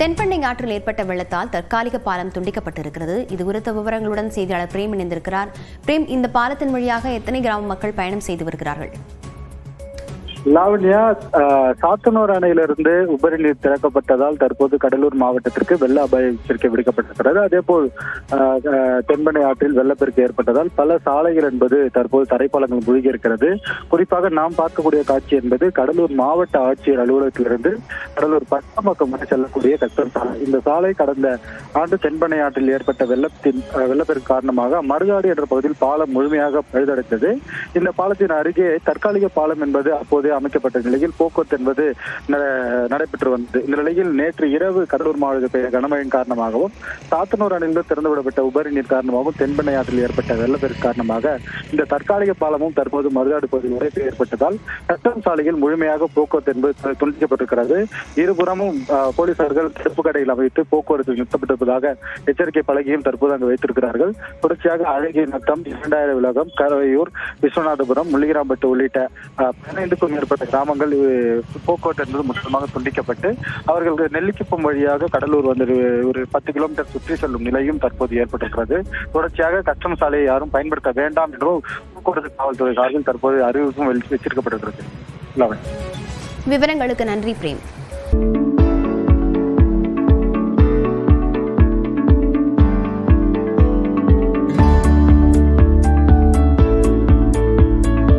தென்பெண்ணை ஆற்றில் ஏற்பட்ட வெள்ளத்தால் தற்காலிக பாலம் துண்டிக்கப்பட்டிருக்கிறது. இது குறித்த விவரங்களுடன் செய்தியாளர் பிரேம் இணைந்திருக்கிறார். பிரேம், இந்த பாலத்தின் வழியாக எத்தனை கிராம மக்கள் பயணம் செய்து வருகிறார்கள்? லாவண்யா, சாத்தனூர் அணையிலிருந்து உபரி நீர் திறக்கப்பட்டதால் தற்போது கடலூர் மாவட்டத்திற்கு வெள்ள அபாய எச்சரிக்கை விடுக்கப்பட்டிருக்கிறது. அதேபோல் தென்பெண்ணை ஆற்றில் வெள்ளப்பெருக்கு ஏற்பட்டதால் பல சாலைகள் என்பது தற்போது தரைப்பாலங்கள் மூழ்கி இருக்கிறது. குறிப்பாக நாம் பார்க்கக்கூடிய காட்சி என்பது கடலூர் மாவட்ட ஆட்சியர் அலுவலகத்திலிருந்து கடலூர் பட்டமக்கம் வரை செல்லக்கூடிய கட்டர் சாலை. இந்த சாலை கடந்த ஆண்டு தென்பெண்ணை ஆற்றில் ஏற்பட்ட வெள்ளப்பெருக்கு காரணமாக மருதாடி என்ற பகுதியில் பாலம் முழுமையாக பழுதடைந்தது. இந்த பாலத்தின் அருகே தற்காலிக பாலம் என்பது அப்போது அமைக்கப்பட்ட நிலையில் போக்குவரத்து என்பது நடைபெற்று வந்தது. இந்த நிலையில் நேற்று இரவு கடலூர் மாவட்ட பெய்த கனமழையின் காரணமாகவும் சாத்தனூர் அணையிலிருந்து திறந்துவிடப்பட்ட உபரி நீர் காரணமாகவும் தென்பெண்ணை ஆற்றில் ஏற்பட்ட வெள்ளப்பெருக்கு காரணமாக இந்த தற்காலிக பாலமும் தற்போது மருதாடு பகுதியில் உடைப்பு ஏற்பட்டதால் கட்டண சாலையில் முழுமையாக போக்குவரத்து என்பது துண்டிக்கப்பட்டிருக்கிறது. இருபுறமும் போலீசார்கள் தடுப்பு கடையில் அமைத்து போக்குவரத்து நிறுத்தப்பட்டிருப்பதாக எச்சரிக்கை பலகையும் தற்போது அங்கு வைத்திருக்கிறார்கள். தொடர்ச்சியாக அழகிய நத்தம், 2000 விலகம், கரவையூர், விஸ்வநாதபுரம், முள்ளிகிராம்பட்டு உள்ளிட்ட 15க்கும் மேற்பட்ட கிராமங்கள் போக்குவரத்து என்பது முற்றிலுமாக துண்டிக்கப்பட்டு அவர்கள் நெல்லிக்குப்பம் வழியாக கடலூர் வந்து ஒரு 10 கிலோமீட்டர் சுற்றி செல்லும் நிலையும் தற்போது ஏற்பட்டிருக்கிறது. தொடர்ச்சியாக கட்டண சாலையை யாரும் பயன்படுத்த வேண்டாம் என்றும் போக்குவரத்து காவல்துறை சார்பில் தற்போது அறிவிப்பும் வச்சிருக்கப்பட்டிருக்கிறது. விவரங்களுக்கு நன்றி பிரேம்.